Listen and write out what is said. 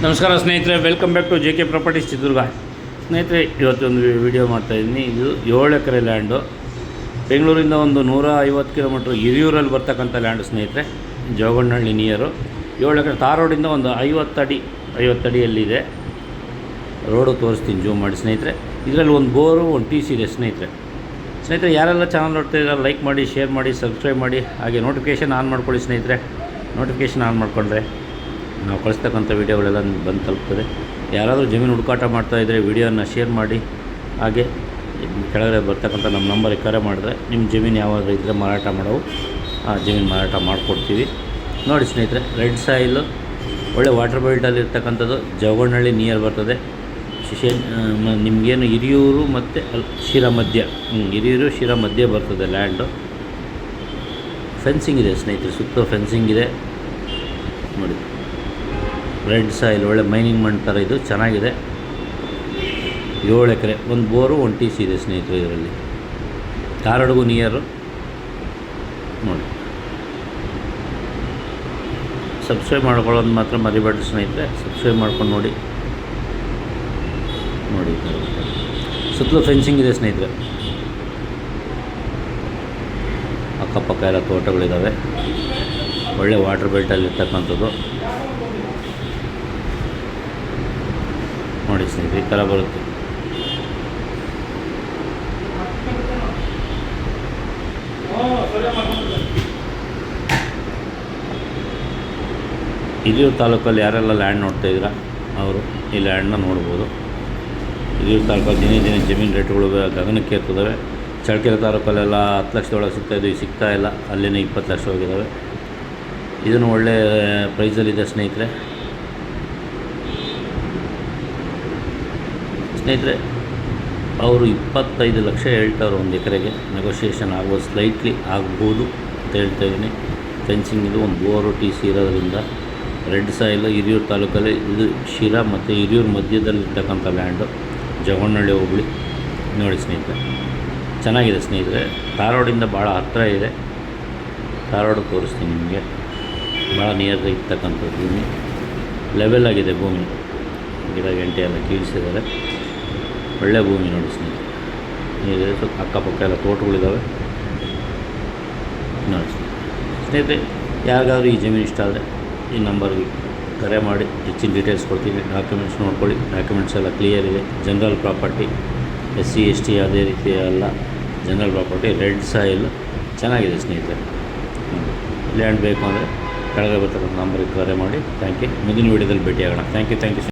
ನಮಸ್ಕಾರ ಸ್ನೇಹಿತರೆ, welcome back to JK properties Chitradurga. ಸ್ನೇಹಿತರೆ, ಇವತ್ತೊಂದು ವಿಡಿಯೋ ಮಾಡ್ತಾಯಿದ್ದೀನಿ. ಇದು 7 ಎಕರೆ ಲ್ಯಾಂಡು, ಬೆಂಗಳೂರಿಂದ ಒಂದು 150 ಕಿಲೋಮೀಟ್ರ್ ಹಿರಿಯೂರಲ್ಲಿ ಬರ್ತಕ್ಕಂಥ ಲ್ಯಾಂಡು ಸ್ನೇಹಿತರೆ. ಜೋಗಣ್ಣಹಳ್ಳಿ ನಿಯರು 7 ಎಕರೆ ತಾರ್ ರೋಡಿಂದ ಒಂದು 50 ಅಡಿಯಲ್ಲಿದೆ. ರೋಡು ತೋರಿಸ್ತೀನಿ, ಜೂಮ್ ಮಾಡಿ ಸ್ನೇಹಿತರೆ. ಇದರಲ್ಲಿ ಒಂದು ಬೋರು, ಒಂದು TC ಇದೆ ಸ್ನೇಹಿತರೆ. ಯಾರೆಲ್ಲ ಚಾನಲ್ ನೋಡ್ತಾಯಿದ್ದಾರೆ ಲೈಕ್ ಮಾಡಿ, ಶೇರ್ ಮಾಡಿ, ಸಬ್ಸ್ಕ್ರೈಬ್ ಮಾಡಿ, ಹಾಗೆ ನೋಟಿಫಿಕೇಷನ್ ಆನ್ ಮಾಡ್ಕೊಳ್ಳಿ ಸ್ನೇಹಿತರೆ. ನೋಟಿಫಿಕೇಷನ್ ಆನ್ ಮಾಡಿಕೊಂಡ್ರೆ ನಾವು ಕಳಿಸ್ತಕ್ಕಂಥ ವೀಡಿಯೋಗಳೆಲ್ಲ ಬಂದು ತಲುಪ್ತದೆ. ಯಾರಾದರೂ ಜಮೀನು ಹುಡುಕಾಟ ಮಾಡ್ತಾಯಿದ್ರೆ ವಿಡಿಯೋನ ಶೇರ್ ಮಾಡಿ, ಹಾಗೆ ಕೆಳಗಡೆ ಬರ್ತಕ್ಕಂಥ ನಮ್ಮ ನಂಬರಿಗೆ ಕರೆ ಮಾಡಿದ್ರೆ ನಿಮ್ಮ ಜಮೀನು ಯಾವಾಗ ಇದ್ದರೆ ಮಾರಾಟ ಮಾಡೋವು ಆ ಜಮೀನು ಮಾರಾಟ ಮಾಡಿಕೊಡ್ತೀವಿ. ನೋಡಿ ಸ್ನೇಹಿತರೆ, ರೆಡ್ ಸಾಯಿಲು ಒಳ್ಳೆ ವಾಟರ್ ಬೆಲ್ಟಲ್ಲಿ ಇರ್ತಕ್ಕಂಥದ್ದು. ಜೋಗಣ್ಣಹಳ್ಳಿ ನಿಯರ್ ಬರ್ತದೆ. ನಿಮಗೇನು ಹಿರಿಯೂರು ಮತ್ತು ಶಿರಾ ಮಧ್ಯ, ಹಿರಿಯೂರು ಶಿರಾ ಮಧ್ಯೆ ಬರ್ತದೆ ಲ್ಯಾಂಡು. ಫೆನ್ಸಿಂಗ್ ಇದೆ ಸ್ನೇಹಿತರೆ, ಸುತ್ತ ಫೆನ್ಸಿಂಗ್ ಇದೆ ನೋಡಿ. ರೆಡ್ ಸಾಯಿಲ್ ಒಳ್ಳೆ ಮೈನಿಂಗ್ ಮಣ್ಣು ಥರ ಇದು, ಚೆನ್ನಾಗಿದೆ. 7 ಎಕರೆ, ಒಂದು ಬೋರು, ಒಂದು TC ಇದೆ ಸ್ನೇಹಿತರೆ. ಇದರಲ್ಲಿ ಧಾರವಾಡಗೂ ನಿಯರು ನೋಡಿ. ಸಬ್ಸ್ಕ್ರೈಬ್ ಮಾಡ್ಕೊಳ್ಳೋದು ಮಾತ್ರ ಮರಿಬೇಡಿ ಸ್ನೇಹಿತರೆ, ಸಬ್ಸ್ಕ್ರೈಬ್ ಮಾಡ್ಕೊಂಡು ನೋಡಿ. ಸುತ್ತಲೂ ಫೆನ್ಸಿಂಗ್ ಇದೆ ಸ್ನೇಹಿತರೆ. ಅಕ್ಕಪಕ್ಕ ಎಲ್ಲ ತೋಟಗಳಿದ್ದಾವೆ. ಒಳ್ಳೆ ವಾಟರ್ ಬೆಲ್ಟಲ್ಲಿರ್ತಕ್ಕಂಥದ್ದು ನೋಡಿ ಸ್ನೇಹಿತರೆ, ಈ ಥರ ಬರುತ್ತೆ. ಹಿರಿಯೂರು ತಾಲೂಕಲ್ಲಿ ಯಾರೆಲ್ಲ ಲ್ಯಾಂಡ್ ನೋಡ್ತಾಯಿದ್ದೀರಾ ಅವರು ಈ ಲ್ಯಾಂಡನ್ನ ನೋಡ್ಬೋದು. ಹಿರಿಯೂರು ತಾಲೂಕಲ್ಲಿ ದಿನೇ ಜಮೀನು ರೇಟ್ಗಳು ಗಗನಕ್ಕೆ ಇರ್ತದವೆ. ಚಳ್ಳಕೆರೆ ತಾಲೂಕಲ್ಲೆಲ್ಲ 10 ಲಕ್ಷದೊಳಗೆ ಸಿಗ್ತಾಯಿದ್ವು, ಈಗ ಸಿಗ್ತಾಯಿಲ್ಲ. ಅಲ್ಲಿನೇ 20 ಲಕ್ಷ ಹೋಗಿದ್ದಾವೆ. ಇದನ್ನು ಒಳ್ಳೆ ಪ್ರೈಸಲ್ಲಿದೆ ಸ್ನೇಹಿತರೆ. ಅವರು 25 ಲಕ್ಷ ಹೇಳ್ತಾರೆ ಒಂದು ಎಕರೆಗೆ. ನೆಗೋಷಿಯೇಷನ್ ಆಗ್ಬೋದು, ಸ್ಲೈಟ್ಲಿ ಆಗ್ಬೋದು ಅಂತ ಹೇಳ್ತಾಯಿದ್ದೀನಿ. ಫೆನ್ಸಿಂಗ್ ಇದು, ಒಂದು ಬೋರು, TC ಇರೋದ್ರಿಂದ. ರೆಡ್ ಸಾಯಿಲು ಹಿರಿಯೂರು ತಾಲೂಕಲ್ಲಿ, ಇದು ಶಿರಾ ಮತ್ತು ಹಿರಿಯೂರು ಮಧ್ಯದಲ್ಲಿರ್ತಕ್ಕಂಥ ಲ್ಯಾಂಡು. ಜೋಗಣ್ಣಹಳ್ಳಿ ಹೋಬಳಿ ನೋಡಿ ಸ್ನೇಹಿತರೆ, ಚೆನ್ನಾಗಿದೆ ಸ್ನೇಹಿತರೆ. ತಾರ್ ರೋಡಿಂದ ಭಾಳ ಹತ್ತಿರ ಇದೆ. ತಾರ್ ರೋಡ್ ತೋರಿಸ್ತೀನಿ ನಿಮಗೆ. ಭಾಳ ನಿಯರ್ ಇರ್ತಕ್ಕಂಥ ಭೂಮಿ, ಲೆವೆಲ್ ಆಗಿದೆ ಭೂಮಿ. ಗಿಡ ಗಂಟೆ ಎಲ್ಲ ಕೀಳಿಸಿದ್ದಾರೆ. ಒಳ್ಳೆ ಭೂಮಿ ನೋಡಿ ಸ್ನೇಹಿತರೆ. ಇದೆ, ಸ್ವಲ್ಪ ಅಕ್ಕಪಕ್ಕ ಎಲ್ಲ ತೋಟಗಳಿದ್ದಾವೆ ನೋಡಿ ಸ್ನೇಹಿತರೆ. ಯಾರಿಗಾದ್ರೂ ಈ ಜಮೀನು ಇಷ್ಟ ಆದರೆ ಈ ನಂಬರ್ಗೆ ಕರೆ ಮಾಡಿ ಹೆಚ್ಚಿನ ಡೀಟೇಲ್ಸ್ ಕೊಡ್ತೀನಿ. ಡಾಕ್ಯುಮೆಂಟ್ಸ್ ನೋಡ್ಕೊಳ್ಳಿ, ಡಾಕ್ಯುಮೆಂಟ್ಸ್ ಎಲ್ಲ ಕ್ಲಿಯರ್ ಇದೆ. ಜನರಲ್ ಪ್ರಾಪರ್ಟಿ, SC ST ಯಾವುದೇ ರೀತಿ ಅಲ್ಲ, ಜನರಲ್ ಪ್ರಾಪರ್ಟಿ. ರೆಡ್ ಸಾಯಿಲ್ ಚೆನ್ನಾಗಿದೆ ಸ್ನೇಹಿತರೆ. ಲ್ಯಾಂಡ್ ಬೇಕು ಅಂದರೆ ಕೆಳಗೆ ಬರ್ತಕ್ಕಂಥ ನಂಬರಿಗೆ ಕರೆ ಮಾಡಿ. Thank you. ಮುಂದಿನ ವೀಡಿಯೋದಲ್ಲಿ ಭೇಟಿಯಾಗೋಣ. Thank you.